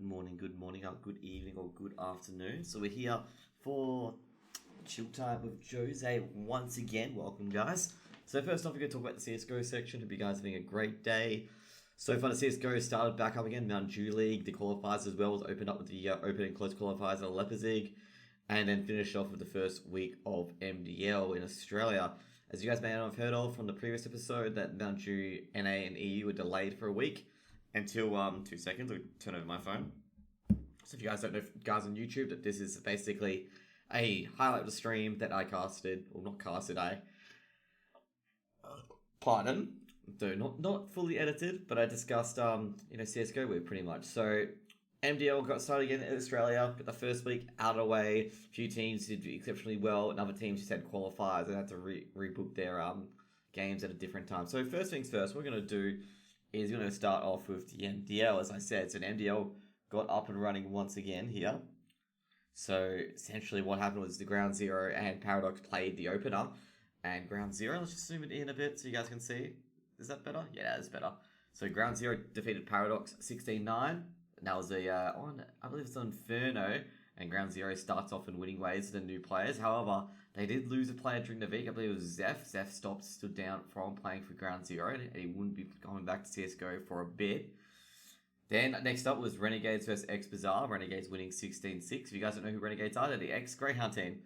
morning, or good evening, or good afternoon. So we're here for Chill Time with Cr4zy once again. Welcome, guys. So first off, we're going to talk about the CSGO section. Hope you guys are having a great day. So far, the CSGO started back up again. Mountain Dew League, the qualifiers as well, was opened up with the open and close qualifiers at Leipzig, and then finished off with the first week of MDL in Australia. As you guys may not have heard of from the previous episode, that Mountain Dew, NA, and EU were delayed for a week until 2 seconds. I'll turn over my phone. So if you guys don't know, guys on YouTube, that this is basically a highlight of the stream that I casted, or not casted, pardon, though not fully edited, but I discussed CSGO with pretty much. So MDL got started again in Australia, got the first week out of the way. A few teams did exceptionally well, and other teams just had qualifiers and had to rebook their games at a different time. So first things first, what we're going to do is we're going to start off with the MDL, as I said. So the MDL got up and running once again here. So essentially what happened was the Ground Zero and Paradox played the opener. And Ground Zero, let's just zoom it in a bit so you guys can see. Is that better? Yeah, that's better. So Ground Zero defeated Paradox 16-9. And that was I believe it's on Inferno. And Ground Zero starts off in winning ways to the new players. However, they did lose a player during the week. I believe it was Zeph. Zeph stood down from playing for Ground Zero, and he wouldn't be going back to CSGO for a bit. Then next up was Renegades versus X Bazaar. Renegades winning 16-6. If you guys don't know who Renegades are, they're the X Greyhound team.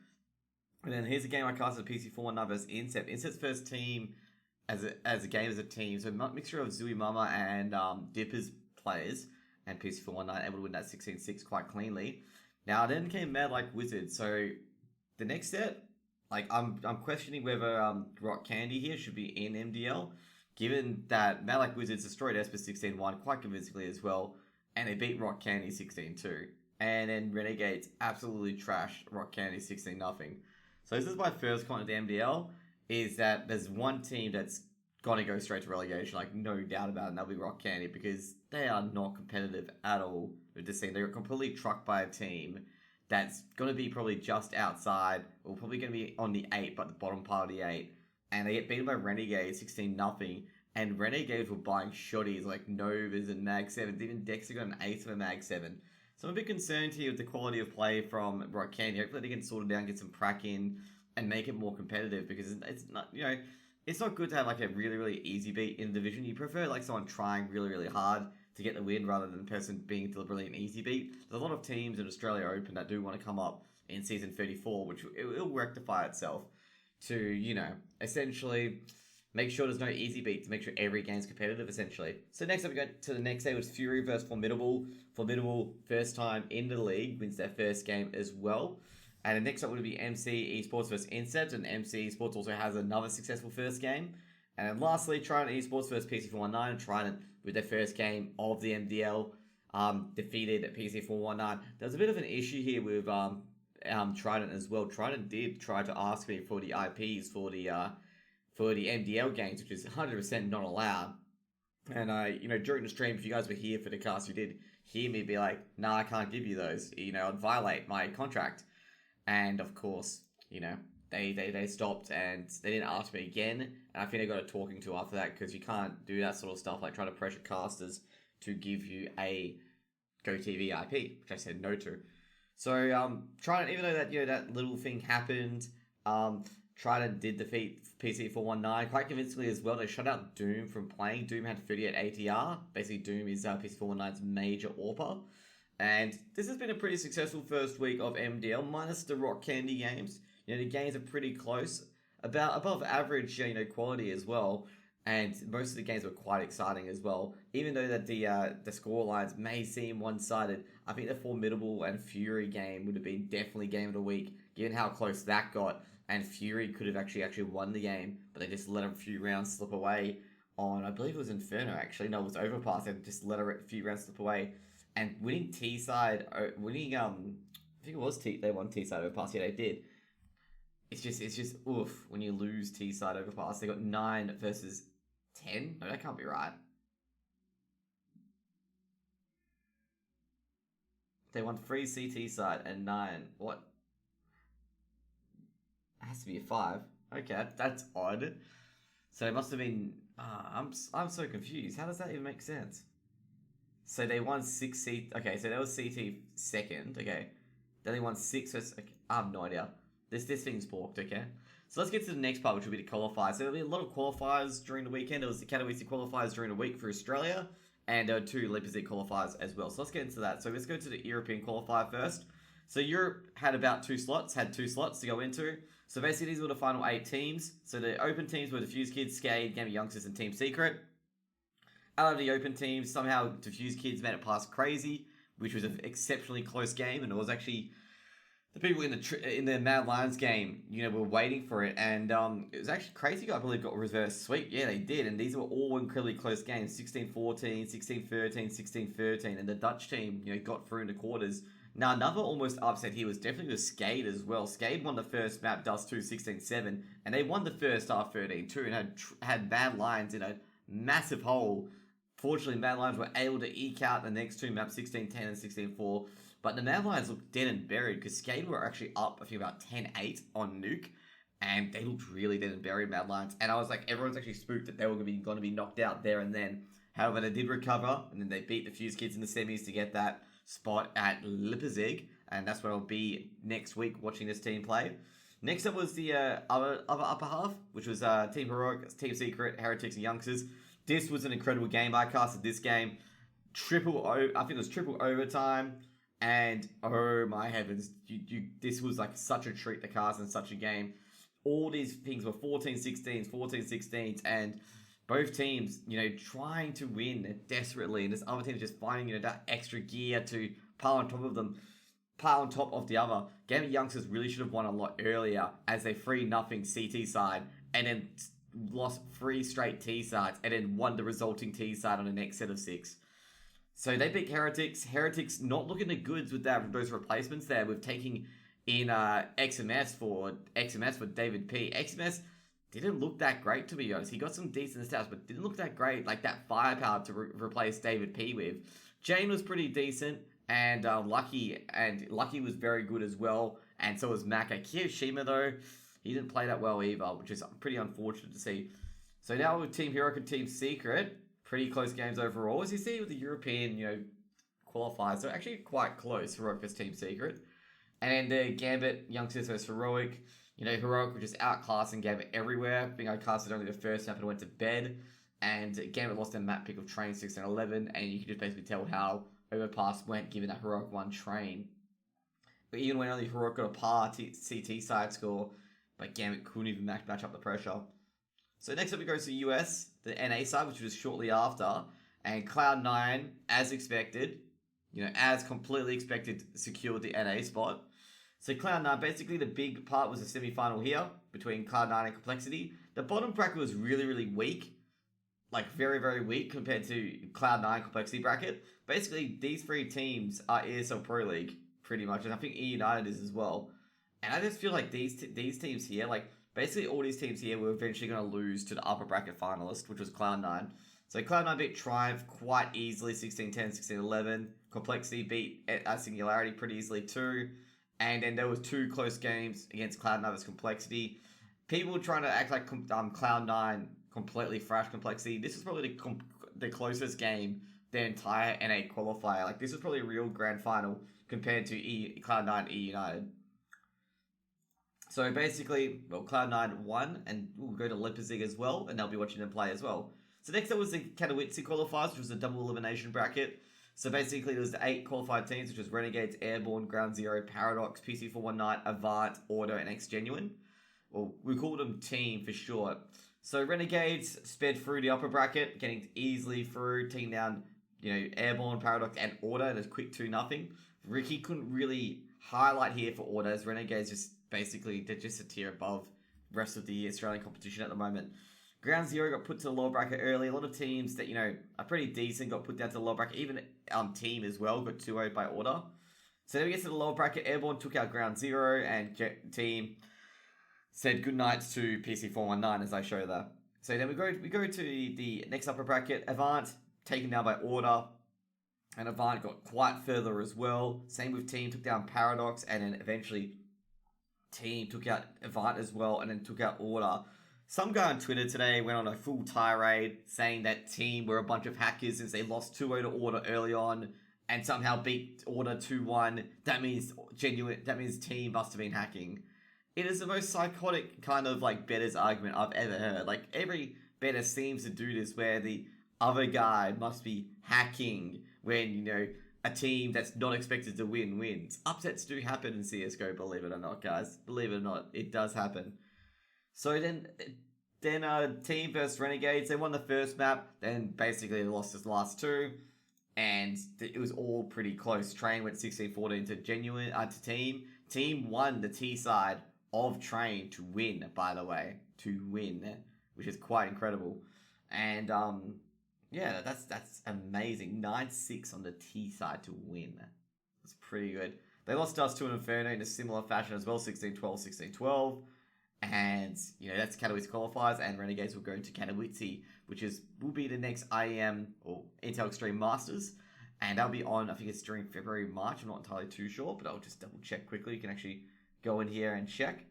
And then here's a game I casted PC419 versus Incept. Incept's first team as a game as a team. So a mixture of Zui Mama and Dippers players, and PC419 able to win that 16-6 quite cleanly. Now then came Mad Like Wizard. So the next set, I'm questioning whether Rock Candy here should be in MDL, given that Mad Like Wizards destroyed Esper 16-1 quite convincingly as well, and they beat Rock Candy 16-2. And then Renegades absolutely trashed Rock Candy 16-0. So this is my first comment of the MDL, is that there's one team that's gonna go straight to relegation, no doubt about it, and that'll be Rock Candy, because they are not competitive at all with this team. They're completely trucked by a team that's going to be probably just outside, or probably going to be on the 8, but the bottom part of the 8. And they get beaten by Renegades 16-0. And Renegades were buying shotties like Novas and Mag 7s. Even Dexter got an 8 of a Mag 7. So I'm a bit concerned here with the quality of play from Rock Candy. Hopefully they can sort it down, get some prac in, and make it more competitive, because it's not, it's not good to have a really, really easy beat in the division. You prefer someone trying really, really hard to get the win rather than the person being deliberately an easy beat. There's a lot of teams in Australia Open that do want to come up in Season 34, which it will rectify itself to, essentially make sure there's no easy beat, to make sure every game's competitive, essentially. So next up, we go to the next day, was Fury versus Formidable. Formidable, first time in the league, wins their first game as well. And the next up would be MC Esports versus Incept, and MC Esports also has another successful first game. And then lastly, Trident Esports versus PC419, and Trident, with their first game of the MDL, defeated PC419. There's a bit of an issue here with Trident as well. Trident did try to ask me for the IPs for the MDL games, which is 100% not allowed. And during the stream, if you guys were here for the cast, you did hear me be like, "Nah, I can't give you those. I'd violate my contract." And of course, they stopped, and they didn't ask me again. And I think they got a talking to after that, because you can't do that sort of stuff, like trying to pressure casters to give you a GoTV IP, which I said no to. So Trident, even though that little thing happened, Trident did defeat PC419 quite convincingly as well. They shut out Doom from playing. Doom had 38 ATR. Basically, Doom is PC419's major AWPer. And this has been a pretty successful first week of MDL, minus the Rock Candy games. The games are pretty close, about above average, quality as well. And most of the games were quite exciting as well. Even though that the score lines may seem one-sided, I think the Formidable and Fury game would have been definitely game of the week, given how close that got. And Fury could have actually won the game, but they just let a few rounds slip away on, I believe it was Inferno actually. No, it was Overpass. They just let a few rounds slip away. And winning T-side, I think it was they won T-side Overpass. Yeah, they did. It's just oof when you lose T-side Overpass. They got 9 versus 10. No, that can't be right. They won 3 CT side and 9. What? It has to be a 5. Okay, that's odd. So it must have been. I'm so confused. How does that even make sense? So they won 6 Okay, so that was CT second. Okay, then they won 6. Okay, I have no idea. This thing's borked. Okay, so let's get to the next part, which will be the qualifiers. So there'll be a lot of qualifiers during the weekend. There was the Katowice qualifiers during the week for Australia, and 2 Leipzig qualifiers as well. So let's get into that. So let's go to the European qualifier first. So Europe had about 2 slots, had 2 slots to go into. So basically these were the final 8 teams. So the open teams were Diffuse Kids, Skade, Game of Youngsters, and Team Secret. Out of the open teams, somehow Diffuse Kids made it past Cr4zy, which was an exceptionally close game, and it was actually the people in the Mad Lions game, were waiting for it, and it was actually Cr4zy, I believe, got reverse sweep. Yeah, they did, and these were all incredibly close games: 16-14, 16-13, 16-13, and the Dutch team, got through in the quarters. Now, another almost upset here was definitely with Skade as well. Skade won the first map, Dust 2, 16-7, and they won the first half 13-2, and had Mad Lions in a massive hole. Fortunately, Mad Lions were able to eke out the next 2 maps, 16-10 and 16-4. But the Mad Lions looked dead and buried because Skade were actually up, I think, about 10-8 on Nuke. And they looked really dead and buried, Mad Lions. And I was like, everyone's actually spooked that they were going to be knocked out there and then. However, they did recover, and then they beat the Fuse Kids in the semis to get that spot at Leipzig. And that's where I'll be next week watching this team play. Next up was the upper half, which was Team Heroic, Team Secret, Heretics, and Youngsters. This was an incredible game. I casted this game I think it was triple overtime, and oh my heavens, this was like such a treat to cast in such a game. All these things were 14-16s, 14-16s, and both teams, trying to win desperately, and this other team just finding, that extra gear to pile on top of them, pile on top of the other. Game of Youngsters really should have won a lot earlier as they 3-0 CT side, and then lost 3 straight T sides, and then won the resulting T side on the next set of 6. So they beat Heretics. Heretics not looking the goods with those replacements there, with taking in XMS for David P. XMS didn't look that great, to be honest. He got some decent stats, but didn't look that great, like that firepower to replace David P with. Jane was pretty decent, and Lucky was very good as well, and so was Maka. Kiyoshima, though, he didn't play that well either, which is pretty unfortunate to see. So now with Team Heroic and Team Secret, pretty close games overall. As you see with the European, qualifiers, they're actually quite close, Heroic versus Team Secret. And then the Gambit, Youngsters versus Heroic. Heroic were just outclassing Gambit everywhere. I think I casted only the first map and went to bed. And Gambit lost their map pick of Train 16-11, and you can just basically tell how Overpass went, given that Heroic won Train. But even when only Heroic got a par CT side score, but Gambit couldn't even match up the pressure. So next up we go to the US, the NA side, which was shortly after, and Cloud9, as expected, as completely expected, secured the NA spot. So Cloud9, basically the big part was the semi-final here, between Cloud9 and Complexity. The bottom bracket was really, really weak, like very, very weak compared to Cloud9 Complexity bracket. Basically, these 3 teams are ESL Pro League, pretty much, and I think E United is as well. And I just feel like these teams here, like, basically all these teams here were eventually going to lose to the upper bracket finalist, which was Cloud9. So Cloud9 beat Triumph quite easily, 16-10, 16-11. Complexity beat Singularity pretty easily too. And then there was 2 close games against Cloud9 versus Complexity. People were trying to act like Cloud9 completely thrashed Complexity. This was probably the closest game the entire NA qualifier. Like, this was probably a real grand final compared to Cloud9 E United. So basically, Cloud9 won, and we'll go to Leipzig as well, and they'll be watching them play as well. So next up was the Katowice qualifiers, which was a double elimination bracket. So basically, there was the 8 qualified teams, which was Renegades, Airborne, Ground Zero, Paradox, PC419, Avant, Order, and X Genuine. Well, we called them Team for short. So Renegades sped through the upper bracket, getting easily through, taking down, Airborne, Paradox, and Order in a quick 2-0. Ricky couldn't really highlight here for Order, as Renegades they're just a tier above the rest of the Australian competition at the moment. Ground Zero got put to the lower bracket early. A lot of teams that, are pretty decent got put down to the lower bracket. Even Team as well got 2-0 by Order. So then we get to the lower bracket. Airborne took out Ground Zero, and Team said goodnight to PC419, as I show that. So then we go to the next upper bracket. Avant taken down by Order, and Avant got quite further as well. Same with Team, took down Paradox, and then eventually Team took out Avant as well, and then took out Order. Some guy on Twitter today went on a full tirade saying that Team were a bunch of hackers since they lost 2-0 to Order early on and somehow beat Order 2-1. That means Team must have been hacking. It is the most psychotic kind of like betters argument I've ever heard. Like every better seems to do this where the other guy must be hacking when, you know, a team that's not expected to win wins. Upsets do happen in CSGO, believe it or not, guys. Believe it or not, it does happen. So then Team versus Renegades, they won the first map, then basically they lost the last two, and it was all pretty close. Train went 16-14 to Team. Team won the T side of Train to win, by the way. To win, which is quite incredible. And, yeah, that's amazing. 9-6 on the T side to win. That's pretty good. They lost us to an Inferno in a similar fashion as well, 16-12, 16-12. And, you know, that's Katowice qualifiers, and Renegades will go to Katowice, which will be the next IEM or Intel Extreme Masters. And that'll be on, I think it's during February, March. I'm not entirely too sure, but I'll just double check quickly. You can actually go in here and check.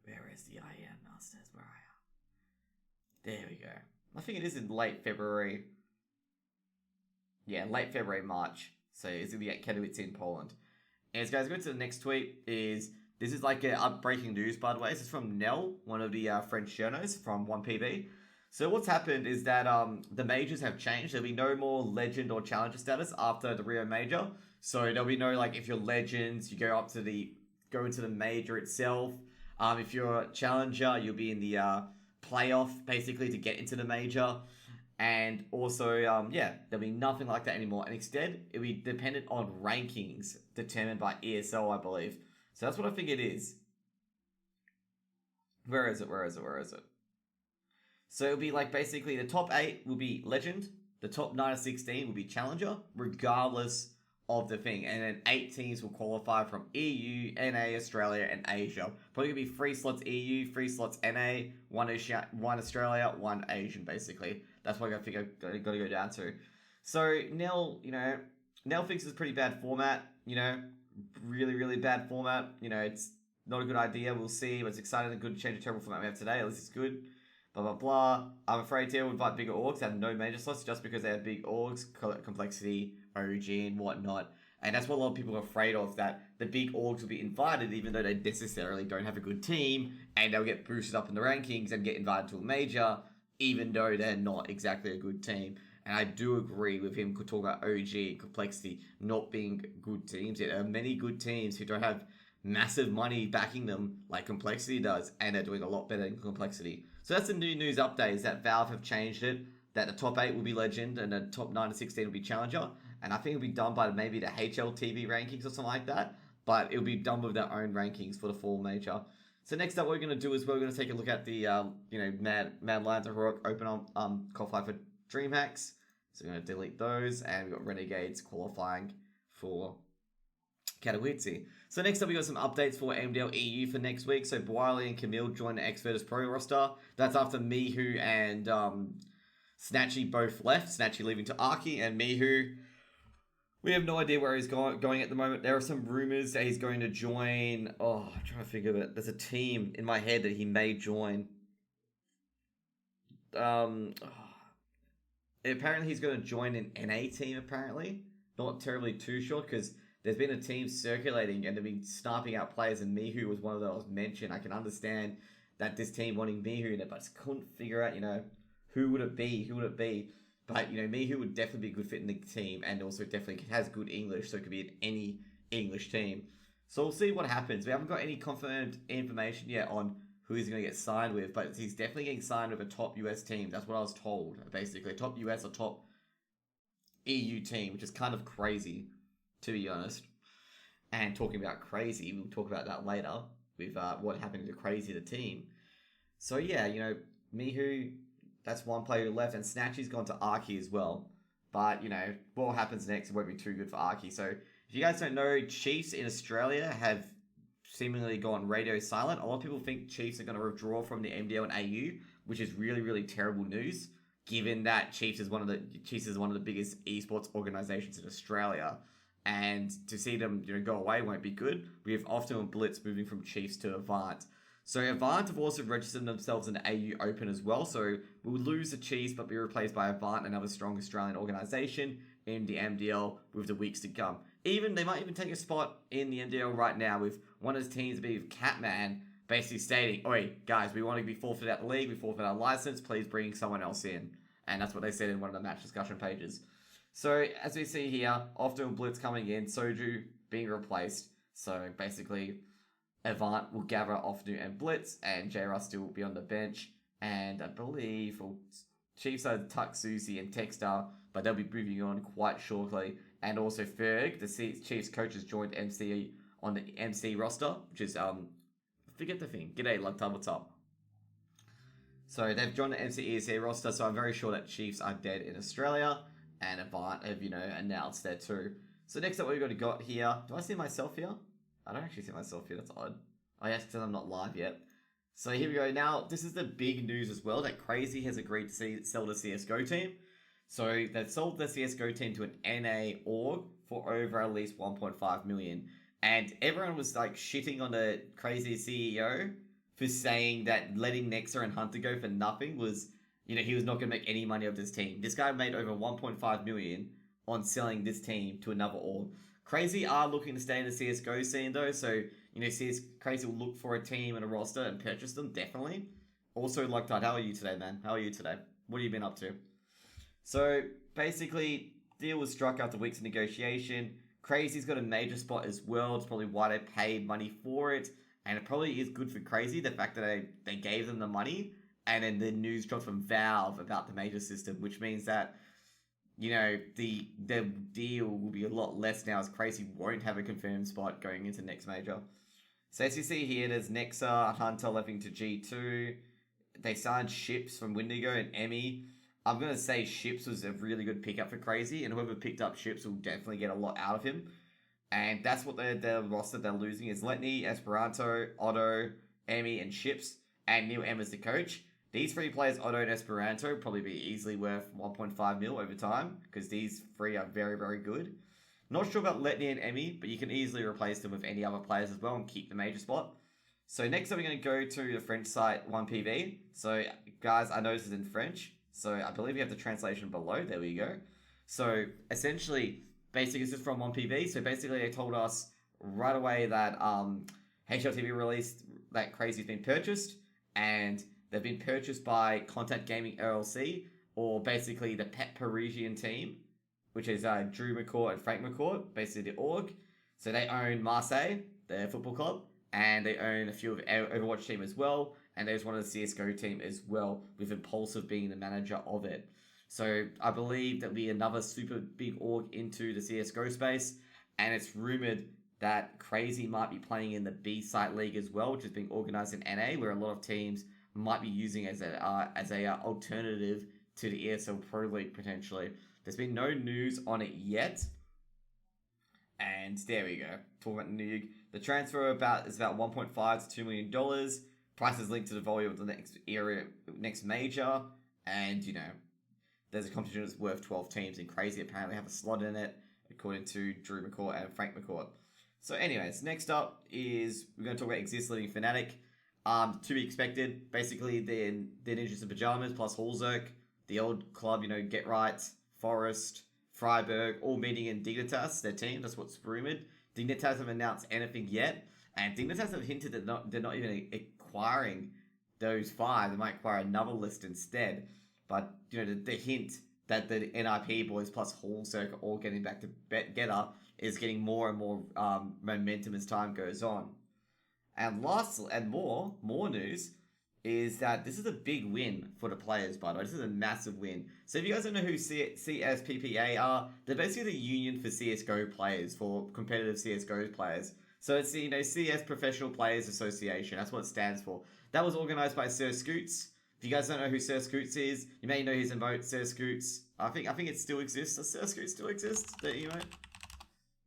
Where is the IEM Masters? Where are you? There we go. I think it is in late February. Yeah, late February, March. So it's going to be at Katowice in Poland. And guys, go to the next tweet. This is like breaking news, by the way. This is from Nell, one of the French journos from 1PB. So what's happened is that the majors have changed. There'll be no more legend or challenger status after the Rio major. So there'll be no, like, if you're legends, you go into the major itself. If you're a challenger, you'll be in the playoff, basically, to get into the major. And also, yeah, there'll be nothing like that anymore. And instead, it'll be dependent on rankings determined by ESL, I believe. So that's what I think it is. Where is it? So it'll be like basically the top 8 will be Legend. The top 9 of 16 will be Challenger, regardless of the thing. And then 8 teams will qualify from EU, NA, Australia, and Asia. Probably going to be 3 slots EU, 3 slots NA, 1 Australia, 1 Asian, basically. That's what I think I've got to go down to. So Nell thinks it's a pretty bad format, you know. Really, really bad format. You know, it's not a good idea. We'll see. But it's exciting. A good change of terrible format we have today. At least it's good. Blah, blah, blah. I'm afraid Teal will invite bigger orgs. They have no major slots just because they have big orgs, complexity, OG, and whatnot. And that's what a lot of people are afraid of, that the big orgs will be invited even though they necessarily don't have a good team, and they'll get boosted up in the rankings and get invited to a major even though they're not exactly a good team. And I do agree with him talking about OG and complexity not being good teams. There are many good teams who don't have massive money backing them like complexity does, and they're doing a lot better than complexity. So that's the new news update, is that Valve have changed it, that the top 8 will be Legend and the top 9 to 16 will be Challenger. And I think it'll be done by maybe the HLTV rankings or something like that, but it'll be done with their own rankings for the fall major. So next up, what we're going to do is we're going to take a look at the Mad Lions and Heroic Open qualify for DreamHacks. So we're going to delete those, and we've got Renegades qualifying for Katowice. So next up, we got some updates for MDL EU for next week. So Wiley and Camille join the X-Vertus Pro roster. That's after Mihu and Snatchy both left. Snatchy leaving to Arky, and Mihu, we have no idea where he's going at the moment. There are some rumors that he's going to join. Oh, I'm trying to think of it. There's a team in my head that he may join. Apparently he's going to join an NA team, apparently. Not terribly too sure, because there's been a team circulating and they've been sniping out players, and Mihu was one of those mentioned. I can understand that this team wanting Mihu in it, but I just couldn't figure out, who would it be? But, Mihu would definitely be a good fit in the team, and also definitely has good English, so it could be in any English team. So we'll see what happens. We haven't got any confirmed information yet on who he's going to get signed with, but he's definitely getting signed with a top US team. That's what I was told, basically. Top US or top EU team, which is kind of crazy, to be honest. And talking about crazy, we'll talk about that later with what happened to Cr4zy, the team. So yeah, Mihu, that's one player who left, and Snatchy's gone to Arky as well. But, what happens next, it won't be too good for Arky. So if you guys don't know, Chiefs in Australia have seemingly gone radio silent. A lot of people think Chiefs are going to withdraw from the MDL and AU, which is really, really terrible news, given that Chiefs is one of the biggest esports organizations in Australia. And to see them, go away won't be good. We have often Blitz moving from Chiefs to Avant. So Avant have also registered themselves in the AU Open as well. So we'll lose the Chiefs, but be replaced by Avant, another strong Australian organisation in the MDL with the weeks to come. They might even take a spot in the MDL right now with one of his teams being Catman basically stating, "Oi, guys, we want to be forfeited out the league, we forfeit our license, please bring someone else in." And that's what they said in one of the match discussion pages. So as we see here, often Blitz coming in, Soju being replaced. So basically, Avant will gather Ofnu and Blitz, and J-Russ still will be on the bench. And I believe Chiefs are Cr4zy and Texter, but they'll be moving on quite shortly. And also Ferg, the Chiefs coaches joined MC on the MC roster, which is forget the thing. G'day, like what's up? So they've joined the MC ESA roster, so I'm very sure that Chiefs are dead in Australia, and Avant have announced that too. So next up, what we've got here. Do I see myself here? I don't actually see myself here. That's odd. Oh yes, because I'm not live yet. So here we go. Now, this is the big news as well, that Cr4zy has agreed to sell the CSGO team. So they've sold the CSGO team to an NA org for over at least 1.5 million. And everyone was like shitting on the Cr4zy CEO for saying that letting Nexa and Hunter go for nothing was, he was not going to make any money off this team. This guy made over 1.5 million on selling this team to another org. Cr4zy are looking to stay in the CSGO scene though, so Cr4zy will look for a team and a roster and purchase them, definitely. Also, Loctite, how are you today, man? How are you today? What have you been up to? So, basically, deal was struck after weeks of negotiation. Cr4zy's got a major spot as well. It's probably why they paid money for it. And it probably is good for Cr4zy, the fact that they gave them the money. And then the news dropped from Valve about the major system, which means that the deal will be a lot less now, as Cr4zy won't have a confirmed spot going into next major. So as you see here, there's Nexa, Hunter leaving to G2. They signed Ships from Wendigo and Emmy. I'm going to say Ships was a really good pickup for Cr4zy, and whoever picked up Ships will definitely get a lot out of him. And that's what their roster they're losing is Letney, Esperanto, Otto, Emmy, and Ships, and Neil M as the coach. These three players, Otto and Esperanto, probably be easily worth 1.5 mil over time, because these three are very, very good. Not sure about Letney and Emmy, but you can easily replace them with any other players as well and keep the major spot. So next up, we're going to go to the French site 1PV. So guys, I know this is in French, so I believe we have the translation below. There we go. So essentially, basically this is from 1PV. So basically they told us right away that HLTV released that Cr4zy's been purchased, and they've been purchased by Contact Gaming LLC, or basically the Pet Parisian team, which is Drew McCourt and Frank McCourt, basically the org. So they own Marseille, their football club, and they own a few of Overwatch team as well, and there's one of the CSGO team as well, with Impulsive being the manager of it. So I believe there'll be another super big org into the CSGO space, and it's rumored that Cr4zy might be playing in the B-Site League as well, which is being organized in NA, where a lot of teams might be using as a alternative to the ESL Pro League potentially. There's been no news on it yet, and there we go. Talking about Nuke, the transfer is about $1.5 to $2 million. Price is linked to the volume of the next major, and there's a competition that's worth 12 teams, and Cr4zy apparently have a slot in it, according to Drew McCourt and Frank McCourt. So anyways, next up is we're going to talk about Exist leading Fnatic. To be expected, basically they're Ninjas in Pajamas plus Hallzerk, the old club, Get Right, Forest, Freiburg, all meeting in Dignitas, their team. That's what's rumored. Dignitas haven't announced anything yet, and Dignitas have hinted that they're not even acquiring those five. They might acquire another list instead. But the hint that the NIP boys plus Hallzerk are all getting back together is getting more and more momentum as time goes on. And more news is that this is a big win for the players, by the way. This is a massive win. So if you guys don't know who CSPPA are, they're basically the union for CSGO players, for competitive CSGO players. So it's the CS Professional Players Association. That's what it stands for. That was organized by Sir Scoots. If you guys don't know who Sir Scoots is, you may know his emote, Sir Scoots. I think it still exists. Does Sir Scoots still exist? The emote?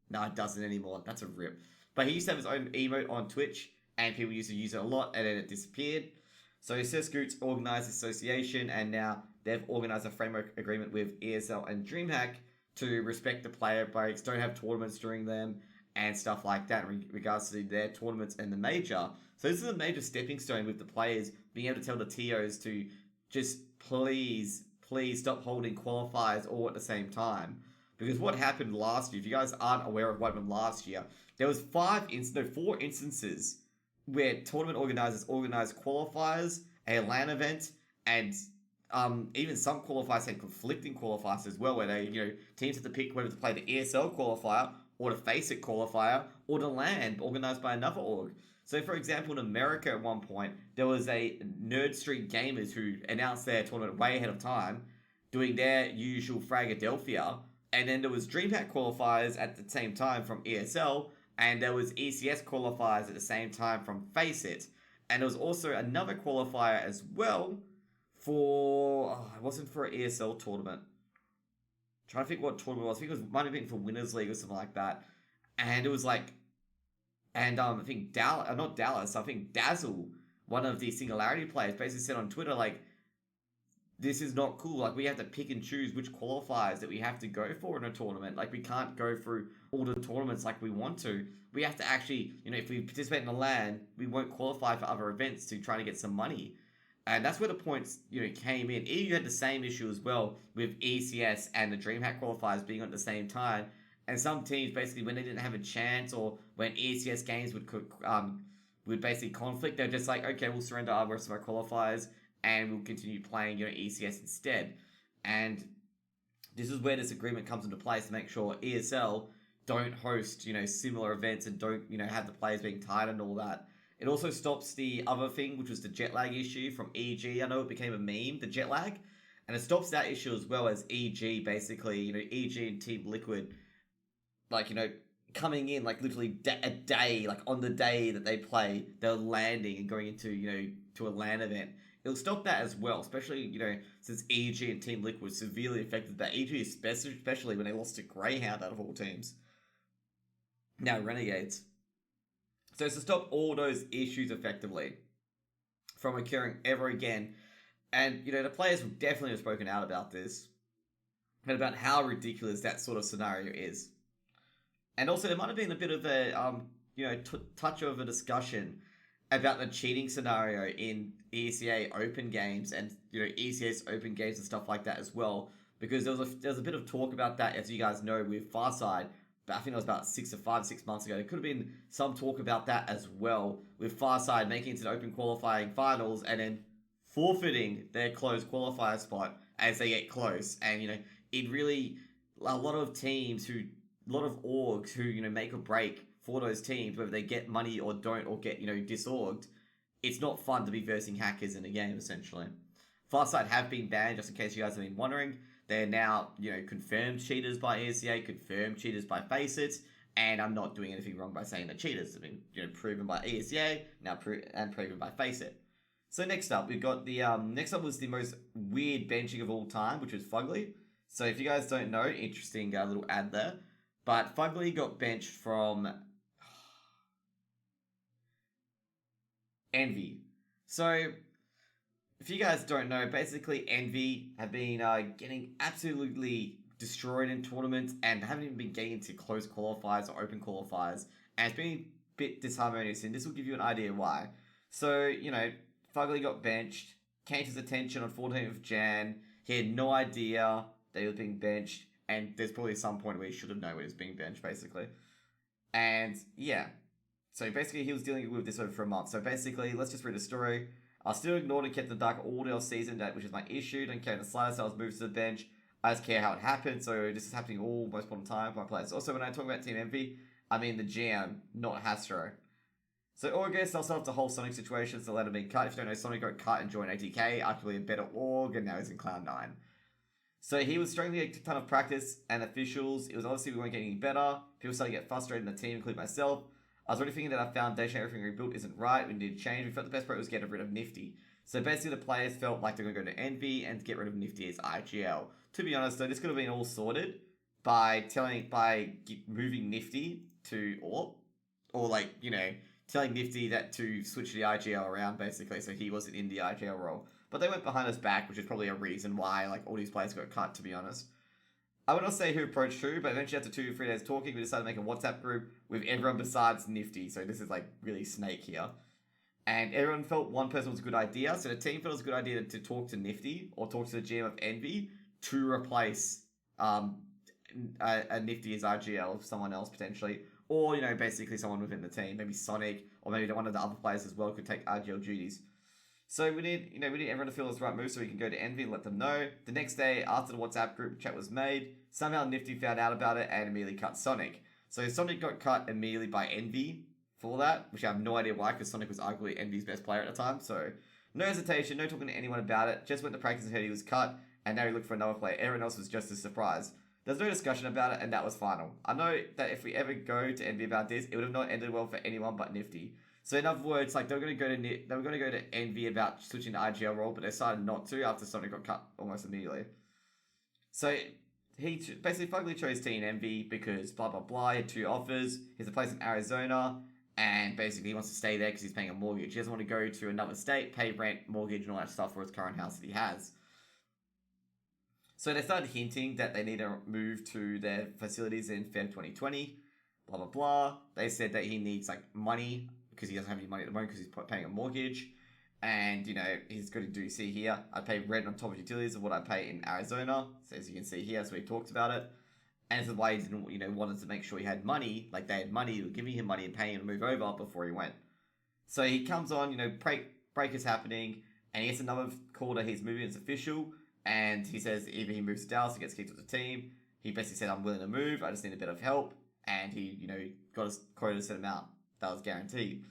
No, it doesn't anymore. That's a rip. But he used to have his own emote on Twitch, and people used to use it a lot, and then it disappeared. So Sir Scoots organized the association, and now they've organized a framework agreement with ESL and DreamHack to respect the player breaks, don't have tournaments during them, and stuff like that in regards to their tournaments and the major. So this is a major stepping stone with the players being able to tell the TOs to just please stop holding qualifiers all at the same time. Because what happened last year, if you guys aren't aware of what happened last year, there was 4 instances where tournament organizers organized qualifiers, a LAN event, and even some qualifiers had conflicting qualifiers as well, where teams had to pick whether to play the ESL qualifier or the FACEIT qualifier or the LAN organized by another org. So, for example, in America at one point, there was a Nerd Street Gamers who announced their tournament way ahead of time, doing their usual Fragadelphia, and then there was DreamHack qualifiers at the same time from ESL, and there was ECS qualifiers at the same time from FACEIT, and there was also another qualifier as well for... it wasn't for an ESL tournament. I'm trying to think what tournament it was. I think it might have been for Winners League or something like that. And it was like... And I think I think Dazzle, one of the Singularity players, basically said on Twitter, like, this is not cool. Like, we have to pick and choose which qualifiers that we have to go for in a tournament. Like, we can't go through all the tournaments like we want to. We have to actually, if we participate in a LAN, we won't qualify for other events to try to get some money. And that's where the points, came in. EU had the same issue as well with ECS and the DreamHack qualifiers being on at the same time. And some teams, basically, when they didn't have a chance or when ECS games would basically conflict, they're just like, okay, we'll surrender our rest of our qualifiers and we'll continue playing, ECS instead. And this is where this agreement comes into place to make sure ESL don't host, similar events and don't, have the players being tired and all that. It also stops the other thing, which was the jet lag issue from EG. I know it became a meme, the jet lag. And it stops that issue as well as EG, basically, EG and Team Liquid, coming in, literally a day, on the day that they play, they're landing and going into, to a LAN event. It'll stop that as well, especially, since EG and Team Liquid severely affected that. EG especially when they lost to Greyhound out of all teams. Now Renegades. So it's to stop all those issues effectively from occurring ever again. And, the players definitely have spoken out about this. And about how ridiculous that sort of scenario is. And also there might have been a bit of a, touch of a discussion about the cheating scenario in ECA open games and, ECS open games and stuff like that as well. Because there was a bit of talk about that, as you guys know, with Farside. But I think it was about 6 months ago. There could have been some talk about that as well, with Farside making it to the open qualifying finals and then forfeiting their closed qualifier spot as they get close. And, it really, a lot of orgs who, make or break for those teams, whether they get money or don't, or get, disorged, it's not fun to be versing hackers in a game, essentially. Farside have been banned, just in case you guys have been wondering. They're now, confirmed cheaters by ESEA, confirmed cheaters by FACEIT, and I'm not doing anything wrong by saying they're cheaters. They've been, proven by ESEA, now and proven by FACEIT. So next up, we've got the, next up was the most weird benching of all time, which was Fugly. So if you guys don't know, interesting little ad there. But Fugly got benched from Envy. So, if you guys don't know, basically Envy have been getting absolutely destroyed in tournaments and haven't even been getting into close qualifiers or open qualifiers. And it's been a bit disharmonious, and this will give you an idea why. So, Fugly got benched, came to his attention on 14th of Jan. He had no idea that he was being benched. And there's probably some point where he should have known when he was being benched, basically. And, yeah. So, basically, he was dealing with this over for a month. So, basically, let's just read the story. I still ignored and kept in the dark all the season, which is my issue. Don't care in the slightest. I was moved to the bench. I just care how it happened. So, this is happening all most of the time for my players. Also, when I talk about Team Envy, I mean the GM, not Hastro. So, August, I'll set up the whole Sonic situation. So, let him being cut. If you don't know, Sonic got cut and joined ATK. Arguably a better org, and now he's in Cloud9. So he was struggling a ton of practice and officials. It was obviously we weren't getting any better. People started to get frustrated in the team, including myself. I was already thinking that our foundation, everything we built isn't right. We need to change. We felt the best approach was getting rid of Nifty. So basically the players felt like they were going to go to Envy and get rid of Nifty as IGL. To be honest though, this could have been all sorted by moving Nifty to AWP. Or telling Nifty that to switch the IGL around basically so he wasn't in the IGL role. But they went behind us back, which is probably a reason why all these players got cut, to be honest. I would not say who approached who, but eventually after 2 or 3 days talking, we decided to make a WhatsApp group with everyone besides Nifty. So this is like really Snake here. And everyone felt one person was a good idea. So the team felt it was a good idea to talk to Nifty or talk to the GM of Envy to replace a Nifty as RGL, someone else potentially. Or, basically someone within the team. Maybe Sonic or maybe one of the other players as well could take RGL duties. So we need everyone to feel this right move so we can go to Envy and let them know. The next day, after the WhatsApp group chat was made, somehow Nifty found out about it and immediately cut Sonic. So Sonic got cut immediately by Envy for that, which I have no idea why, because Sonic was arguably Envy's best player at the time. So no hesitation, no talking to anyone about it. Just went to practice and heard he was cut, and now he looked for another player. Everyone else was just as surprised. There's no discussion about it, and that was final. I know that if we ever go to Envy about this, it would have not ended well for anyone but Nifty. So in other words, like they were going to go to Envy about switching to IGL role, but they decided not to after Sonic got cut almost immediately. So he basically Fugly chose Team Envy because blah blah blah. He had 2 offers. He has a place in Arizona, and basically he wants to stay there because he's paying a mortgage. He doesn't want to go to another state, pay rent, mortgage, and all that stuff for his current house that he has. So they started hinting that they need to move to their facilities in Feb 2020. Blah blah blah. They said that he needs like money, because he doesn't have any money at the moment because he's paying a mortgage. And, he's going to do, see here, I pay rent on top of utilities of what I pay in Arizona. So as you can see here, so he talks about it. And this is why he didn't, wanted to make sure he had money, like they had money, they were giving him money and paying him to move over before he went. So he comes on, break is happening, and he gets another call that he's moving, it's official. And he says either he moves to Dallas or gets kicked off the team. He basically said, I'm willing to move, I just need a bit of help. And he, got his quota to set him out. That was guaranteed.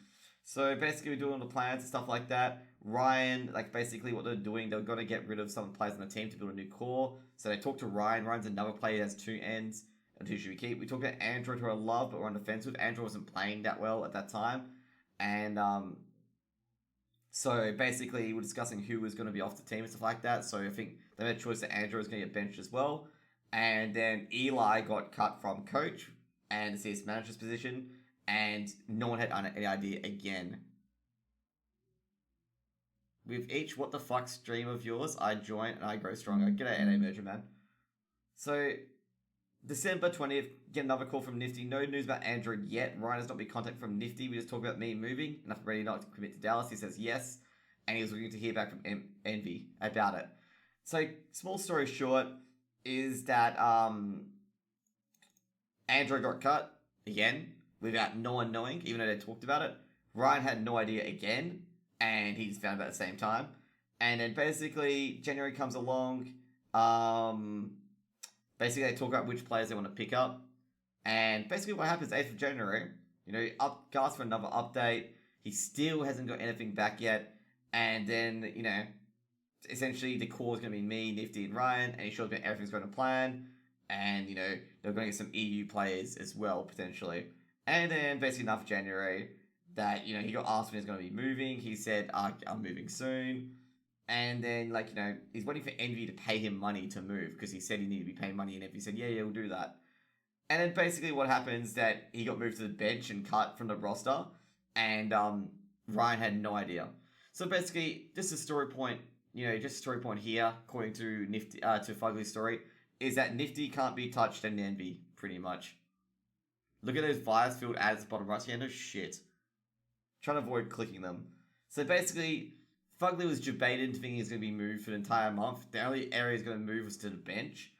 So basically we're doing all the plans and stuff like that. Ryan, basically what they're doing, they're going to get rid of some players on the team to build a new core. So they talked to Ryan. Ryan's another player that has 2 ends. And who should we keep? We talked about Android, who I love, but we're on defense with. Android wasn't playing that well at that time. And so basically we're discussing who was going to be off the team and stuff like that. So I think they made a choice that Android was going to get benched as well. And then Eli got cut from coach and the CS manager's position. And no one had any idea again. With each what the fuck stream of yours, I join and I grow stronger. G'day, NA Merger Man. So, December 20th, get another call from Nifty. No news about Android yet. Ryan has not been contacted from Nifty. We just talked about me moving. Enough ready not to commit to Dallas. He says yes. And he was looking to hear back from Envy about it. So, small story short, is that Android got cut again without no one knowing, even though they talked about it. Ryan had no idea again, and he just found out at the same time. And then basically, January comes along. Basically, they talk about which players they want to pick up. And basically what happens 8th of January, asks for another update. He still hasn't got anything back yet. And then, essentially the core is going to be me, Nifty, and Ryan. And he shows me everything's going to plan. And, they're going to get some EU players as well, potentially. And then basically enough January that, he got asked when he's going to be moving. He said, I'm moving soon. And then, he's waiting for Envy to pay him money to move because he said he needed to be paying money. And Envy said, yeah, we'll do that. And then basically what happens that he got moved to the bench and cut from the roster. And Ryan had no idea. So basically, just a story point, just a story point here, according to Nifty, to Fugly's story, is that Nifty can't be touched in Envy, pretty much. Look at those virus field ads at the bottom right. Yeah, no shit. Trying to avoid clicking them. So basically, Fugly was debated thinking he's going to be moved for the entire month. The only area he's going to move was to the bench.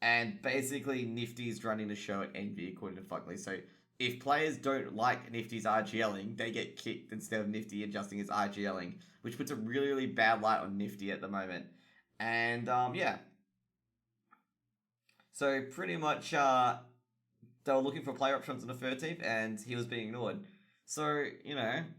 And basically, Nifty's running the show at Envy, according to Fugly. So if players don't like Nifty's RGLing, they get kicked instead of Nifty adjusting his RGLing, which puts a really, really bad light on Nifty at the moment. And, yeah. So pretty much, they were looking for player options on the 13th, and he was being ignored. So,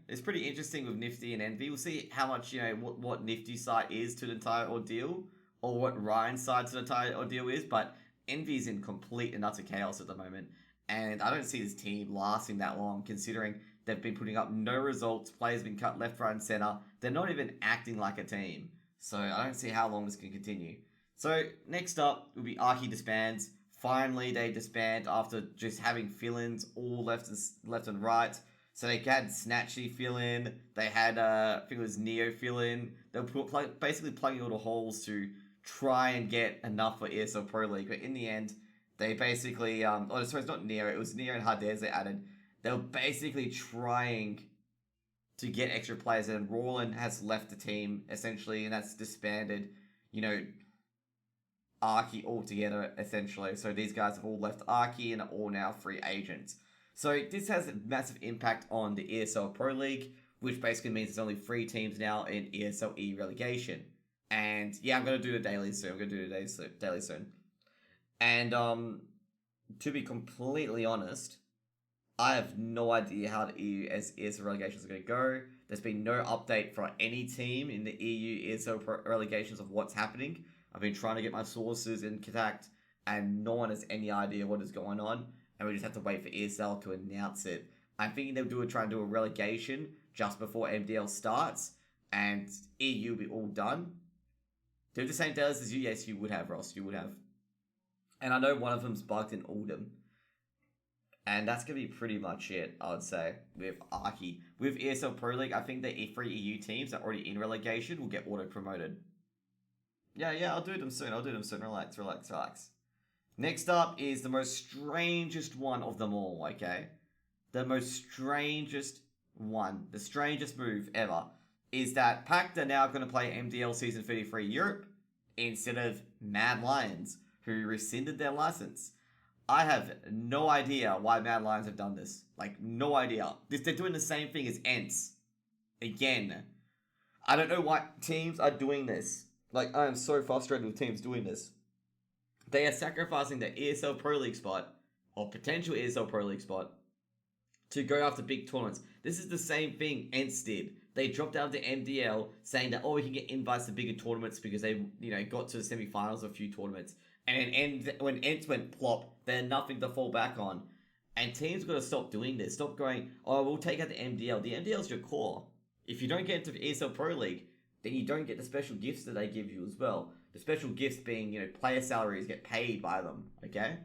it's pretty interesting with Nifty and Envy. We'll see how much, what Nifty's side is to the entire ordeal, or what Ryan's side to the entire ordeal is, but Envy's in complete and utter chaos at the moment, and I don't see this team lasting that long, considering they've been putting up no results, players been cut left, right, and center. They're not even acting like a team, so I don't see how long this can continue. So, next up will be Archie disbands. Finally, they disband after just having fill-ins all left and right. So they had Snatchy fill in, they had, I think it was Neo fill in. They were basically plugging all the holes to try and get enough for ESL Pro League, but in the end, they basically, oh, sorry, it's not Nero, it was Nero and Hardez they added. They were basically trying to get extra players, and Roland has left the team, essentially, and that's disbanded, Arky altogether, essentially. So these guys have all left Arky and are all now free agents. So this has a massive impact on the ESL Pro League, which basically means there's only 3 teams now in ESL E relegation. And yeah, I'm going to do the daily soon. And to be completely honest, I have no idea how the EU ESL relegations are going to go. There's been no update for any team in the EU ESL relegations of what's happening. I've been trying to get my sources in contact, and no one has any idea what is going on. And we just have to wait for ESL to announce it. I'm thinking they'll try and do a relegation just before MDL starts, and EU will be all done. Do the same days as you? Yes, you would have, Ross. You would have. And I know one of them's bugged in Oldham. And that's going to be pretty much it, I would say, with Arky. With ESL Pro League, I think the E3 EU teams that are already in relegation will get auto-promoted. Yeah, I'll do them soon. Relax. Next up is the most strangest one of them all, okay? The most strangest one, the strangest move ever, is that Pact are now going to play MDL Season 33 Europe instead of Mad Lions, who rescinded their license. I have no idea why Mad Lions have done this. Like, no idea. They're doing the same thing as Ents. Again. I don't know why teams are doing this. Like, I am so frustrated with teams doing this. They are sacrificing their ESL Pro League spot, or potential ESL Pro League spot, to go after big tournaments. This is the same thing Ents did. They dropped out of the MDL saying that, we can get invites to bigger tournaments because they, got to the semi-finals of a few tournaments. And then when Ents went plop, they had nothing to fall back on. And teams got to stop doing this. Stop going, we'll take out the MDL. The MDL is your core. If you don't get into the ESL Pro League, then you don't get the special gifts that they give you as well. The special gifts being, player salaries get paid by them, okay?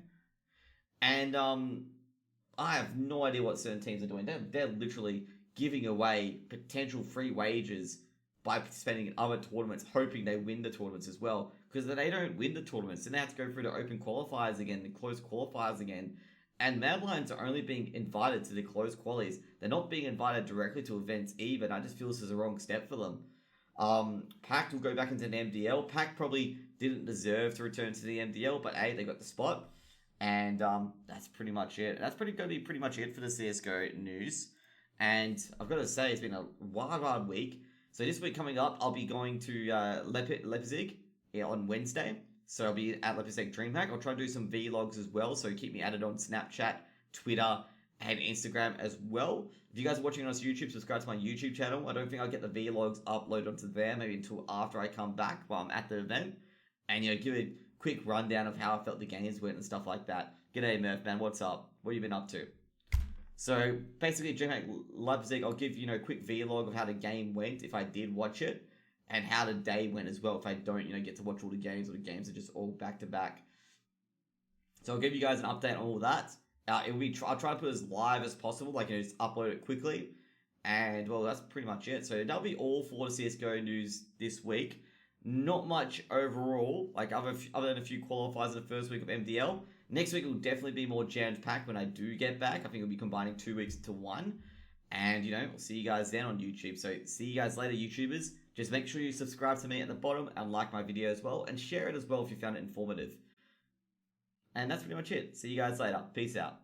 And I have no idea what certain teams are doing. They're literally giving away potential free wages by participating in other tournaments, hoping they win the tournaments as well. Because if they don't win the tournaments, then they have to go through the open qualifiers again, the closed qualifiers again. And Mad Lions are only being invited to the closed qualies. They're not being invited directly to events even. I just feel this is a wrong step for them. Pact will go back into an MDL. Pact probably didn't deserve to return to the MDL, but hey, they got the spot. And that's pretty much it. That's going to be pretty much it for the CSGO news. And I've got to say, it's been a wild week. So this week coming up, I'll be going to Leipzig on Wednesday. So I'll be at Leipzig DreamHack. I'll try to do some vlogs as well. So keep me added on Snapchat, Twitter, and Instagram as well. If you guys are watching on YouTube, subscribe to my YouTube channel. I don't think I'll get the vlogs uploaded onto there maybe until after I come back while I'm at the event. And, give a quick rundown of how I felt the games went and stuff like that. G'day, Murph, man. What's up? What have you been up to? So, basically, DreamHack Leipzig, I'll give, a quick vlog of how the game went if I did watch it. And how the day went as well if I don't, get to watch all the games, or the games are just all back-to-back. So I'll give you guys an update on all that. I'll try to put it as live as possible, just upload it quickly. And, well, that's pretty much it. So that'll be all for the CSGO news this week. Not much overall, other than a few qualifiers in the first week of MDL. Next week will definitely be more jam-packed when I do get back. I think we'll be combining 2 weeks into one. And, we'll see you guys then on YouTube. So see you guys later, YouTubers. Just make sure you subscribe to me at the bottom and like my video as well. And share it as well if you found it informative. And that's pretty much it. See you guys later. Peace out.